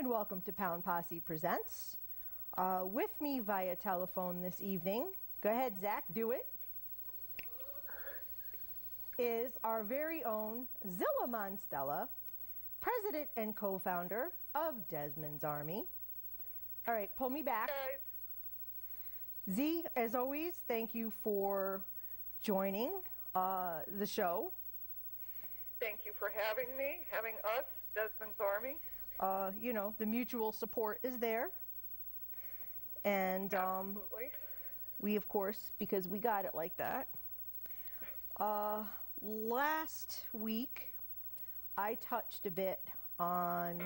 and welcome to Pound Posse Presents. With me via telephone this evening, go ahead Zach, do it, is our very own Zilla Monstella, president and co-founder of Desmond's Army. All right, pull me back. Z, as always, thank you for joining the show. Thank you for having me, having us, Desmond's Army. You know, the mutual support is there. And Absolutely. we, of course, because we got it like that. Last week, I touched a bit on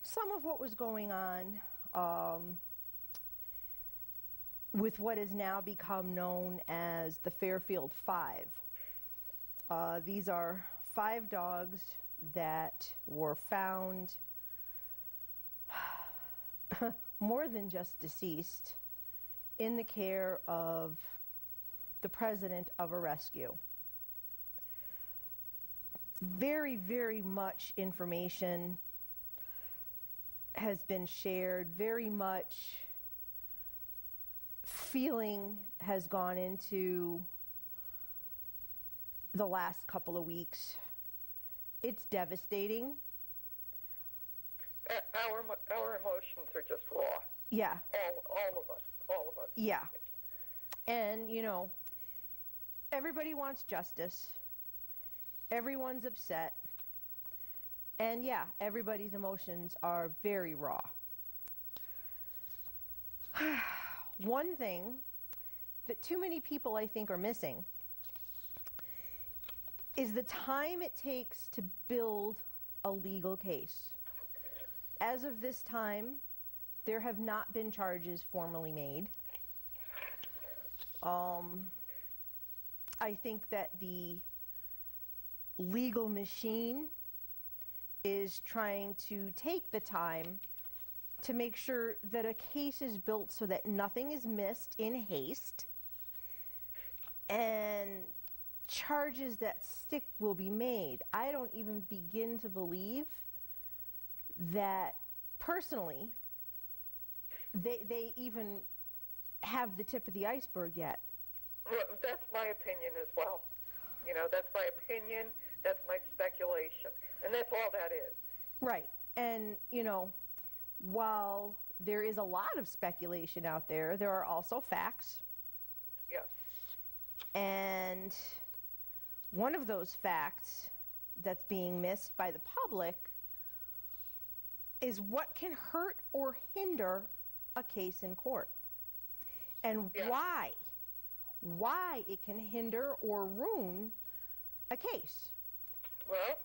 some of what was going on with what has now become known as the Fairfield Five. These are 5 dogs that were found more than just deceased in the care of the president of a rescue. Very, very much information has been shared, very much feeling has gone into the last couple of weeks. It's devastating. Our emotions are just raw. Yeah. All of us. Yeah. And, you know, everybody wants justice. Everyone's upset. And yeah, everybody's emotions are very raw. One thing that too many people, I think, are missing is the time it takes to build a legal case. As of this time, there have not been charges formally made. I think that the legal machine is trying to take the time to make sure that a case is built so that nothing is missed in haste, and charges that stick will be made. I don't even begin to believe that personally they even have the tip of the iceberg yet. Well, that's my opinion as well. You know, that's my opinion, that's my speculation, and that's all that is. Right. And, you know, while there is a lot of speculation out there, there are also facts. Yes. And one of those facts that's being missed by the public is what can hurt or hinder a case in court, and Yeah. why it can hinder or ruin a case. Well,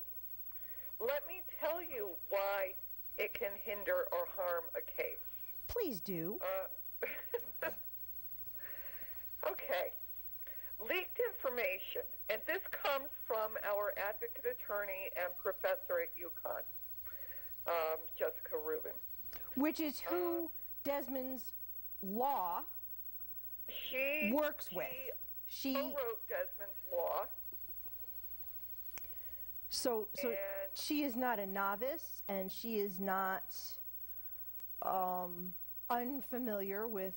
let me tell you why it can hinder or harm a case. Please do. Okay. Leaked information, and this comes from our advocate attorney and professor at UConn, Jessica Rubin. Which is who Desmond's law works with. She wrote Desmond's law. So she is not a novice, and she is not unfamiliar with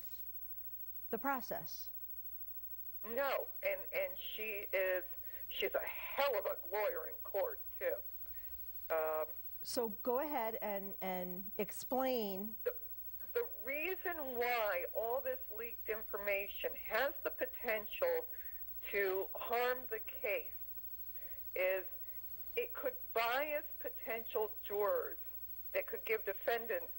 the process. No, and she's a hell of a lawyer in court too. So go ahead and explain. The reason why all this leaked information has the potential to harm the case is it could bias potential jurors. It could give defendants,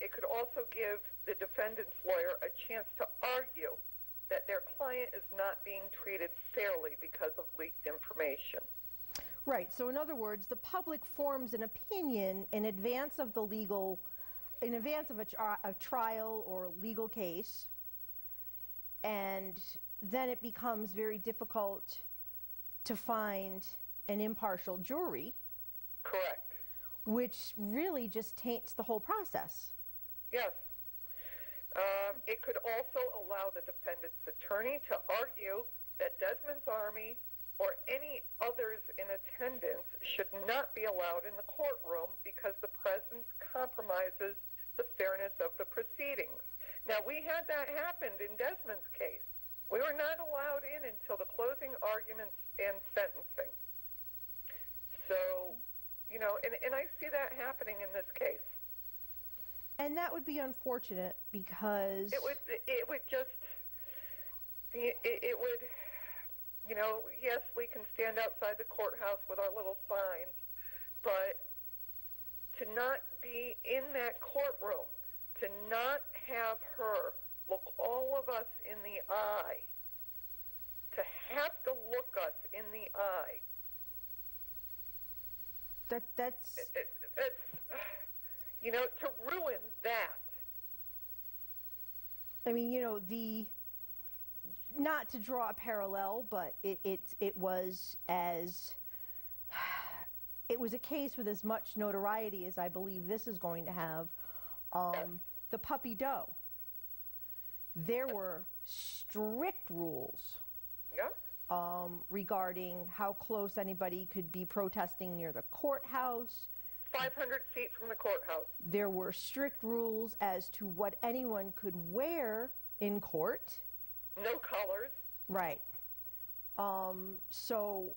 it could also give the defendant's lawyer a chance to argue that their client is not being treated fairly because of leaked information. Right. So in other words, the public forms an opinion in advance of the legal, in advance of a trial or legal case, and then it becomes very difficult to find an impartial jury. Correct. Which really just taints the whole process. Yes. It could also allow the defendant's attorney to argue that Desmond's Army or any others in attendance should not be allowed in the courtroom because the presence compromises the fairness of the proceedings. Now, we had that happen in Desmond's case. We were not allowed in until the closing arguments and sentencing. So, and I see that happening in this case. And that would be unfortunate because it would yes, we can stand outside the courthouse with our little signs, but to not be in that courtroom, to not have her look all of us in the eye, to have to look us in the eye. That's to ruin that. I mean, not to draw a parallel, but it was a case with as much notoriety as I believe this is going to have. The puppy doe. There were strict rules regarding how close anybody could be protesting near the courthouse. 500 feet from the courthouse. There were strict rules as to what anyone could wear in court. No colors. Right. So,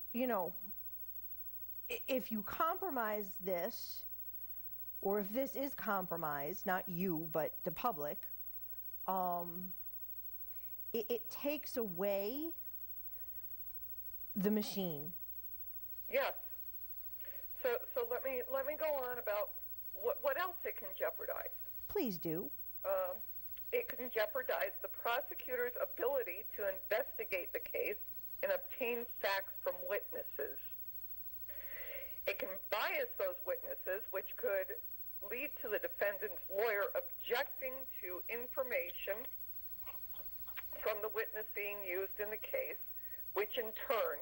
if you compromise this, or if this is compromised, not you, but the public, it takes away the machine. Yes. So let me go on about what else it can jeopardize. Please do. It can jeopardize the prosecutor's ability to investigate the case and obtain facts from witnesses. It can bias those witnesses, which could lead to the defendant's lawyer objecting to information from the witness being used in the case, which in turn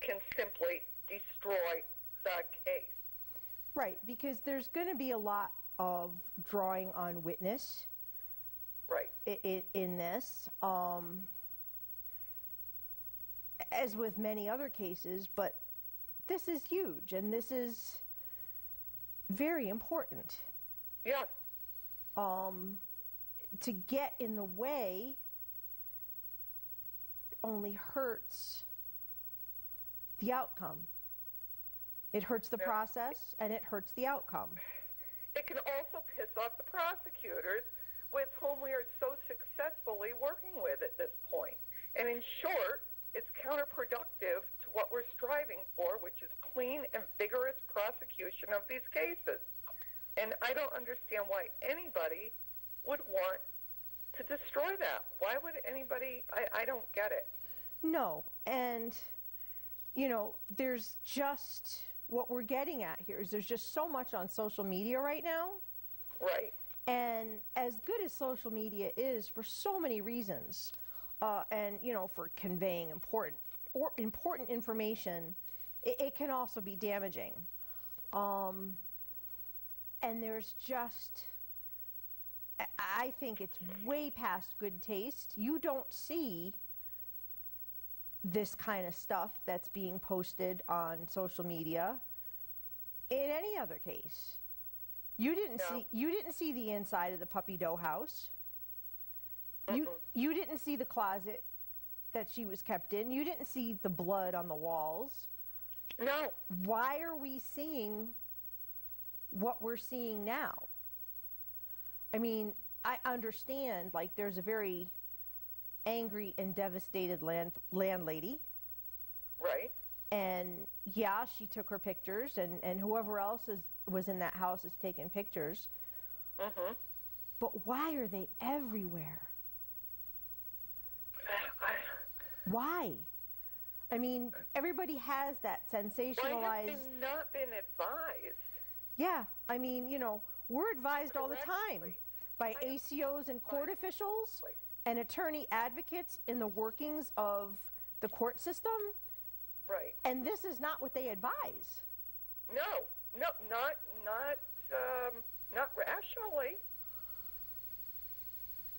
can simply destroy the case. Right, because there's going to be a lot of drawing on witness. Right. In this, as with many other cases, but this is huge and this is very important. Yeah. To get in the way only hurts the outcome. It hurts the process and it hurts the outcome. It can also piss off the prosecutors with whom we are so successfully working with at this point. And in short, it's counterproductive to what we're striving for, which is clean and vigorous prosecution of these cases. And I don't understand why anybody would want to destroy that. Why would anybody? I don't get it. No. And, there's just, what we're getting at here is there's just so much on social media right now. Right. And as good as social media is for so many reasons, and, for conveying important information, it can also be damaging. And there's just, I think it's way past good taste. You don't see this kind of stuff that's being posted on social media in any other case. You didn't see the inside of the puppy doe house. You didn't see the closet that she was kept in. You didn't see the blood on the walls. No. Why are we seeing what we're seeing now? I mean, I understand, like, there's a very angry and devastated landlady. Right. And yeah, she took her pictures, and whoever else was in that house is taking pictures. Mm-hmm. But why are they everywhere? Why? I mean, everybody has that sensationalized... Why have they not been advised? Yeah, I mean, we're advised all the time by ACOs and court officials and attorney advocates in the workings of the court system. Right. And this is not what they advise. No, not rationally.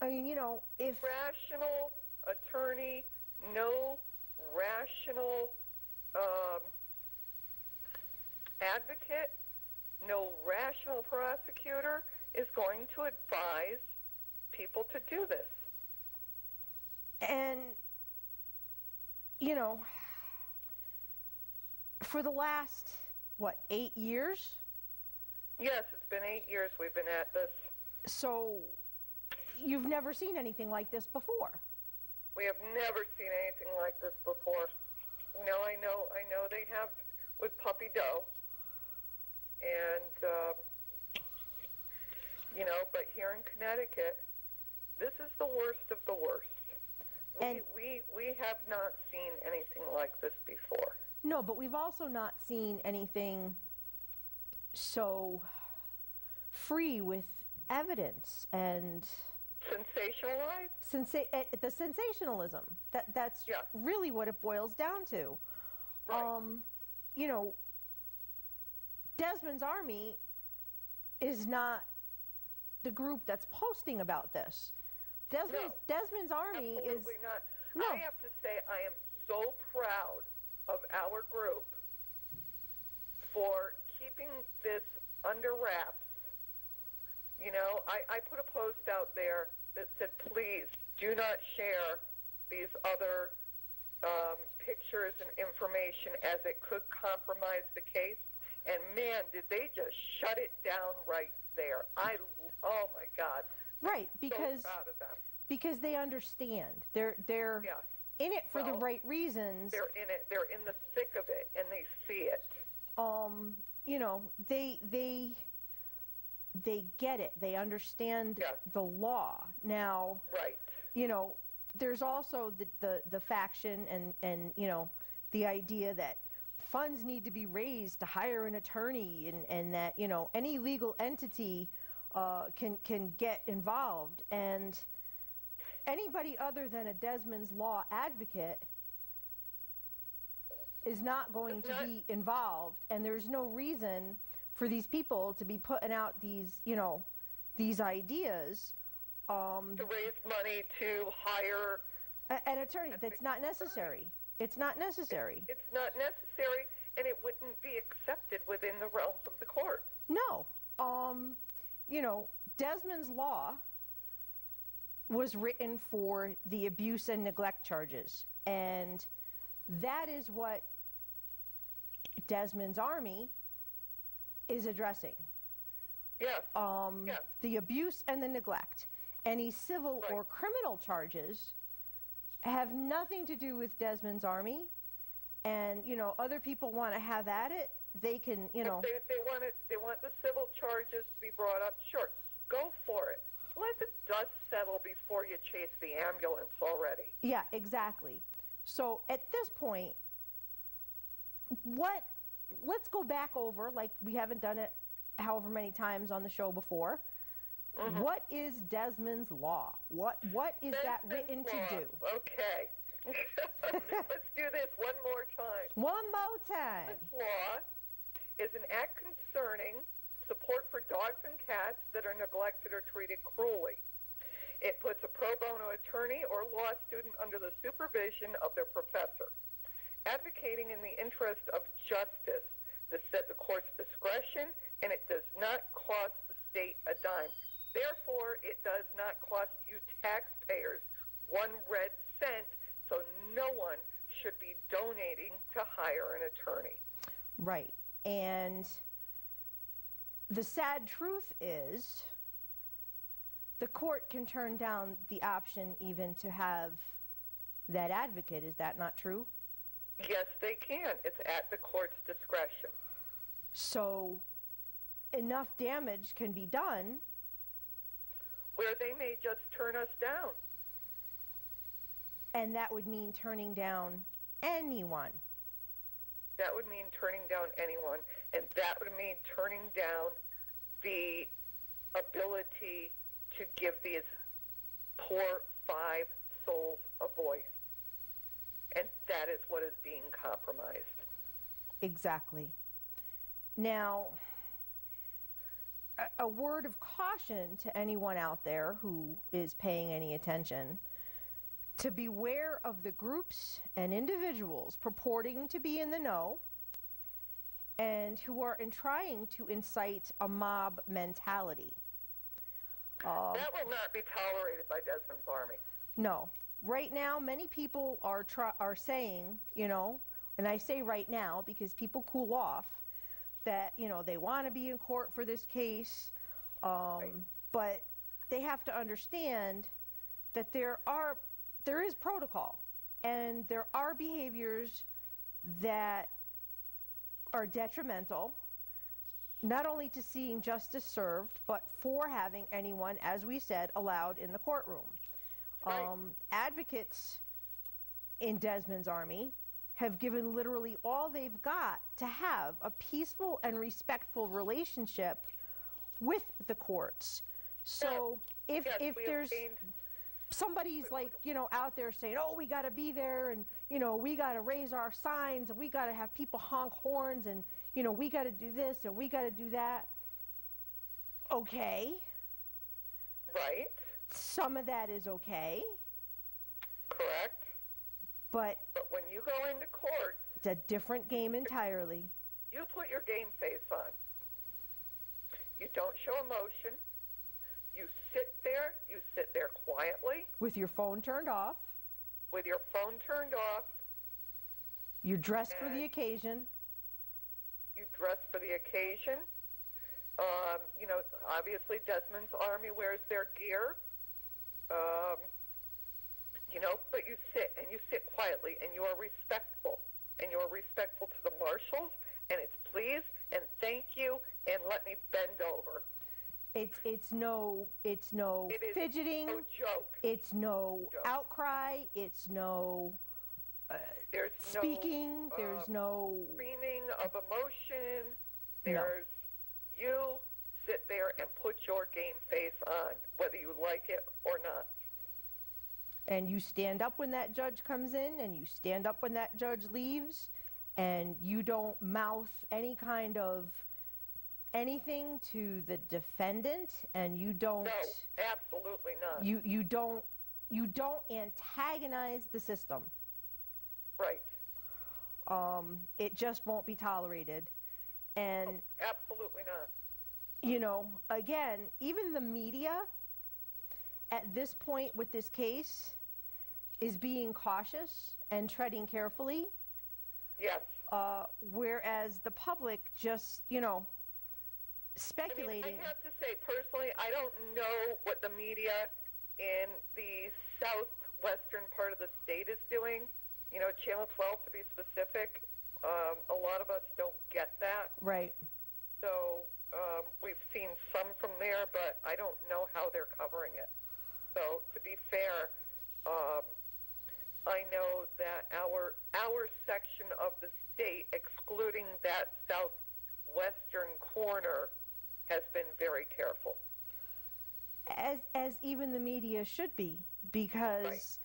I mean, if rational attorney, no rational um, advocate, no rational prosecutor is going to advise people to do this. And, you know, for the last, 8 years? Yes, it's been 8 years we've been at this. So you've never seen anything like this before? We have never seen anything like this before. I know they have with Puppy Doe. And, but here in Connecticut, this is the worst of the worst. We have not seen anything like this before. No, but we've also not seen anything so free with evidence and sensationalized. The sensationalism. That's Yeah. really what it boils down to. Right. Desmond's Army is not the group that's posting about this. Desmond's Army Absolutely is not. No. I have to say I am so proud of our group for keeping this under wraps. I put a post out there that said, please do not share these other pictures and information as it could compromise the case. And man, did they just shut it down right there. Oh my God. right because So proud of them. because they understand. They're Yeah. in it for the Well, right reasons. They're in it. They're in the thick of it, and they see it. They get it. They understand Yeah. the law. Now, Right. there's also the faction and the idea that funds need to be raised to hire an attorney and that any legal entity can get involved, and anybody other than a Desmond's Law advocate is not going to be involved, and there's no reason for these people to be putting out these ideas To raise money to hire. an attorney. That's not necessary. It's not necessary. It's not necessary, and it wouldn't be accepted within the realms of the court. No. Desmond's Law was written for the abuse and neglect charges, and that is what Desmond's Army is addressing. Yes. Yes. The abuse and the neglect. Any civil Right. or criminal charges have nothing to do with Desmond's Army, and other people want to have at it. They can, If they want the civil charges to be brought up, sure, go for it. Let the dust settle before you chase the ambulance already. Yeah, exactly. So at this point, let's go back over, like we haven't done it however many times on the show before. Mm-hmm. What is Desmond's Law? What is that written to do? Okay. Let's do this one more time. One more time. This law is an act concerning support for dogs and cats that are neglected or treated cruelly. It puts a pro bono attorney or law student under the supervision of their professor, advocating in the interest of justice. This is at the court's discretion, and it does not cost the state a dime. Therefore, it does not cost you taxpayers one red cent, so no one should be donating to hire an attorney. Right. And the sad truth is the court can turn down the option even to have that advocate. Is that not true? Yes, they can. It's at the court's discretion. So enough damage can be done Where they may just turn us down. and that would mean turning down anyone. That would mean turning down anyone, and that would mean turning down the ability to give these poor 5 souls a voice. And that is what is being compromised. Exactly. Now, a word of caution to anyone out there who is paying any attention. to beware of the groups and individuals purporting to be in the know and who are trying to incite a mob mentality. That will not be tolerated by Desmond's Army. No. Right now, many people are saying, and I say right now because people cool off, that, they want to be in court for this case, Right. but they have to understand that there is protocol, and there are behaviors that are detrimental, not only to seeing justice served, but for having anyone, as we said, allowed in the courtroom. Right. Advocates in Desmond's Army have given literally all they've got to have a peaceful and respectful relationship with the courts. So Yes, if we have there's gained- somebody's like, out there saying, oh, we got to be there, and, we got to raise our signs, and we got to have people honk horns, and, we got to do this, and we got to do that. Okay. Right. Some of that is okay, Correct. but But when you go into court, it's a different game entirely. you put your game face on. You don't show emotion. You sit there quietly With your phone turned off, with your phone turned off. you're dressed for the And- occasion. You dress for the occasion. Obviously Desmond's Army wears their gear. But you sit quietly, and you are respectful. And you are respectful to the marshals, and it's please and thank you, and let me bend over. It's no It is fidgeting. no joke. It's no Joke. outcry. It's no There's speaking. no There's no. screaming of emotion. No. There's you sit there and put your game face on, whether you like it or not. And you stand up when that judge comes in, and you stand up when that judge leaves, and you don't mouth any kind of anything to the defendant, and you don't. No, absolutely not. You don't antagonize the system. Right. It just won't be tolerated. And Absolutely not. again, even the media at this point with this case is being cautious and treading carefully, Yes. whereas the public just, speculating. I have to say, personally, I don't know what the media in the southwestern part of the state is doing. Channel 12 to be specific. A lot of us don't get that. Right. So we've seen some from there, but I don't know how they're covering it. So to be fair, I know that our section of the state, excluding that southwestern corner, has been very careful. As even the media should be, because Right.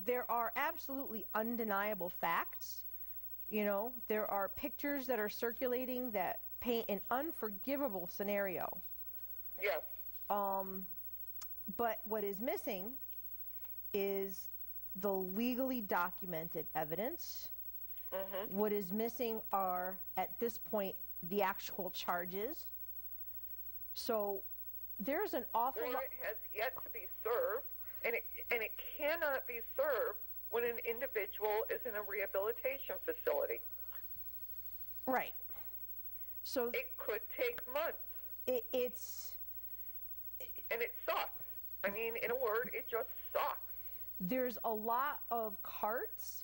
There are absolutely undeniable facts. There are pictures that are circulating that paint an unforgivable scenario. Yes. But what is missing is the legally documented evidence. Mm-hmm. What is missing are, at this point, the actual charges. So there's an awful lot. Warrant has yet to be served, and it cannot be served when an individual is in a rehabilitation facility. Right. So It could take months, it's and it sucks. I mean, in a word, it just sucks. there's a lot of carts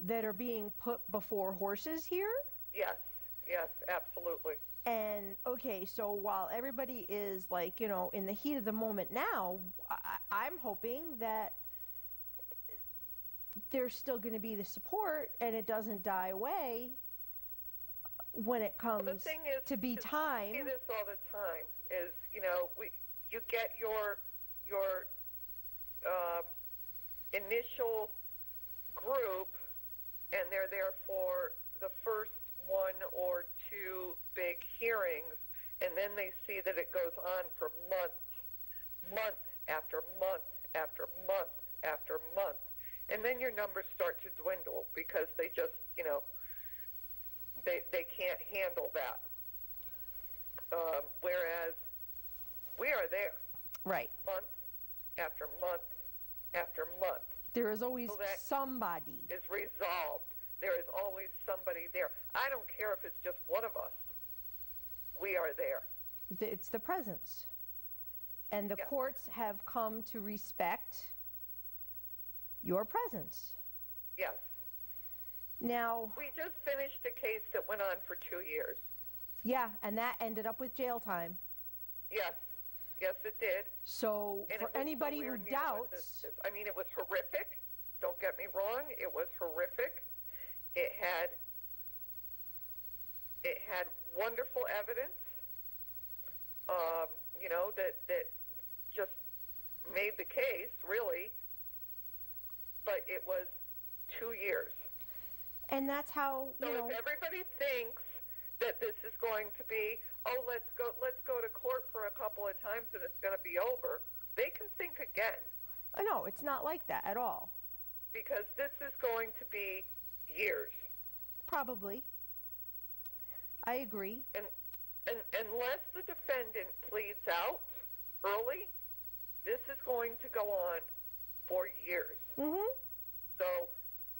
that are being put before horses here. Yes, absolutely. And okay, so while everybody is like, in the heat of the moment now, I'm hoping that there's still going to be the support and it doesn't die away when it comes The thing is, to be is time. We see this all the time. Is you get your initial group, and they're there for the first one or two big hearings, and then they see that it goes on for month after month after month after month. then your numbers start to dwindle because they just, they can't handle that. Whereas we are there. Right. Month after month after month. There is always So that somebody. is resolved. There is always somebody there. I don't care if it's just one of us. We are there. It's the presence. And the courts have come to respect your presence. Yes. Now, We just finished a case that went on for 2 years. yeah, and that ended up with jail time. Yes. Yes, it did. So And for it was anybody who nowhere near what this doubts, is. I mean, it was horrific. Don't get me wrong. It was horrific. It had wonderful evidence, that just made the case, really. But it was 2 years. and that's how, So if everybody thinks that this is going to be, let's go to court for a couple of times and it's going to be over, they can think again, no, it's not like that at all. because this is going to be years. Probably. I agree. And unless the defendant pleads out early, this is going to go on for years. Mm-hmm. So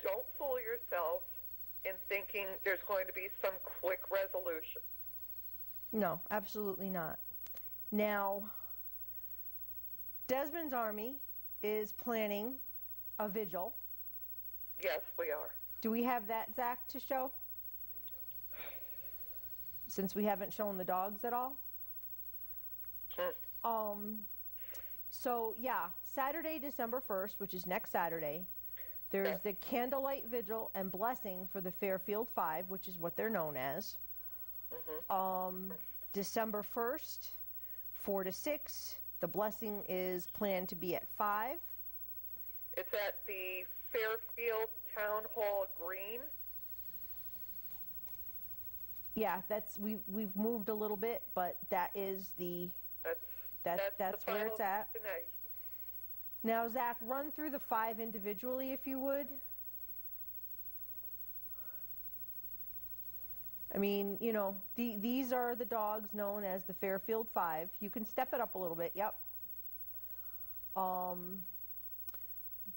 don't fool yourself in thinking there's going to be some quick resolution. No, absolutely not. Now, Desmond's Army is planning a vigil. Yes, we are. Do we have that, Zach, to show? Since we haven't shown the dogs at all? So, yeah, Saturday, December 1st, which is next Saturday, there's the candlelight vigil and blessing for the Fairfield Five, which is what they're known as. December 1st, 4 to 6. The blessing is planned to be at 5. It's at the Fairfield Town Hall Green. Yeah, we've moved a little bit, but that is that's the where final it's at. destination. Now, Zach, run through the 5 individually, if you would. I mean, these are the dogs known as the Fairfield Five. You can step it up a little bit. Yep.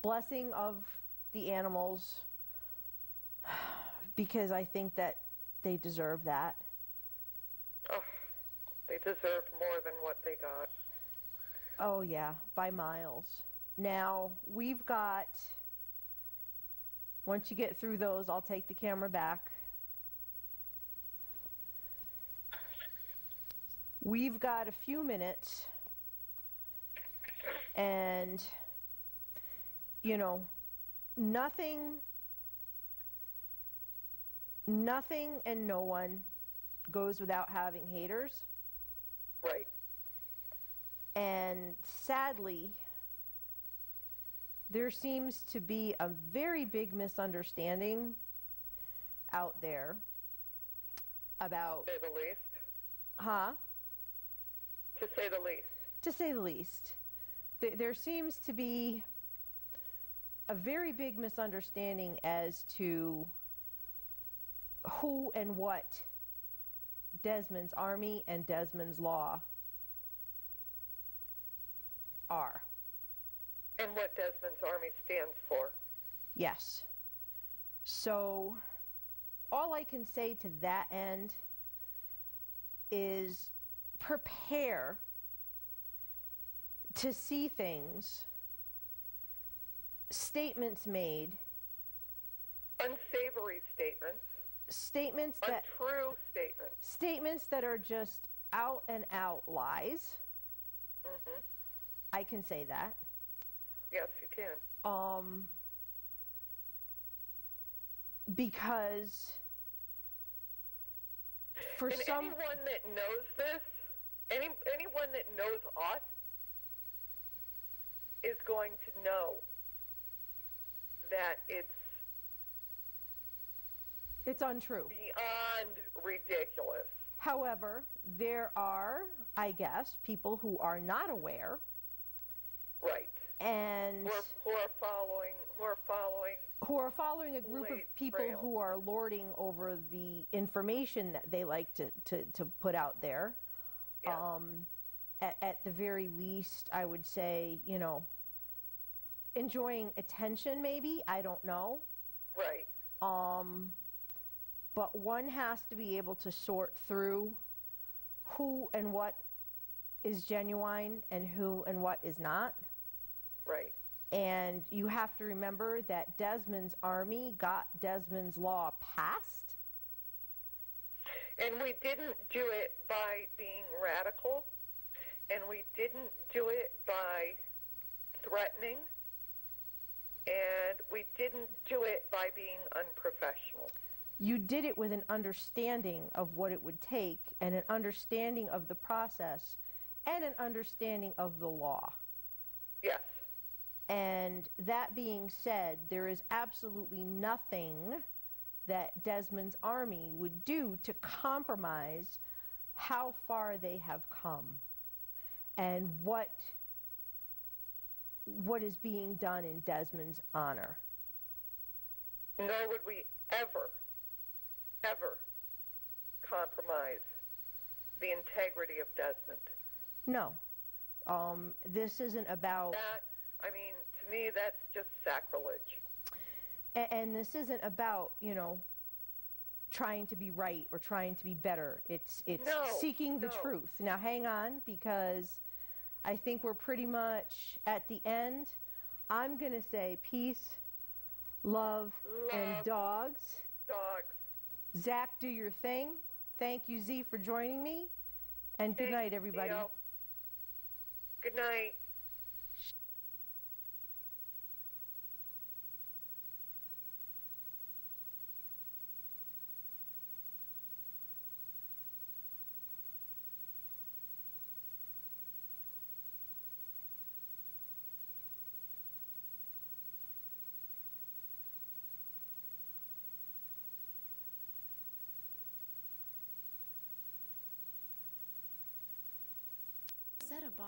Blessing of the animals, because I think that they deserve that. Oh, they deserve more than what they got. Oh, yeah, by miles. Now, we've got, once you get through those, I'll take the camera back. We've got a few minutes, and, nothing and no one goes without having haters. Right. And sadly, there seems to be a very big misunderstanding out there about, To say the least. huh? To say the least. To say the least. There seems to be a very big misunderstanding as to who and what Desmond's Army and Desmond's Law are. And what Desmond's Army stands for. Yes. So all I can say to that end is prepare to see things, statements made, Unsavory statements. Untrue statements that are just out and out lies. Mm-hmm. I can say that. Yes, you can. Because for And some, anyone that knows this, anyone that knows us, is going to know that it's untrue. beyond ridiculous. However, there are, I guess, people who are not aware Right. and who are following who are following a group of Late people trail. who are lording over the information that they like to put out there. Yeah. At the very least, I would say, you know, enjoying attention, maybe, I don't know. Right. But one has to be able to sort through who and what is genuine and who and what is not. Right. And you have to remember that Desmond's army got Desmond's law passed. And we didn't do it by being radical, and we didn't do it by threatening, and we didn't do it by being unprofessional. You did it with an understanding of what it would take, and an understanding of the process, and an understanding of the law. Yes. And that being said, there is absolutely nothing that Desmond's army would do to compromise how far they have come and what is being done in Desmond's honor. Nor would we ever compromise the integrity of Desmond. No. This isn't about... That, I mean, to me, that's just sacrilege. And this isn't about, you know, trying to be right or trying to be better. It's No, seeking the no. truth. Now, hang on, because I think we're pretty much at the end. I'm going to say peace, love, and Love. dogs. Dogs. Zach, do your thing. Thank you, Z, for joining me. And good night, everybody. Theo. Good night. Said a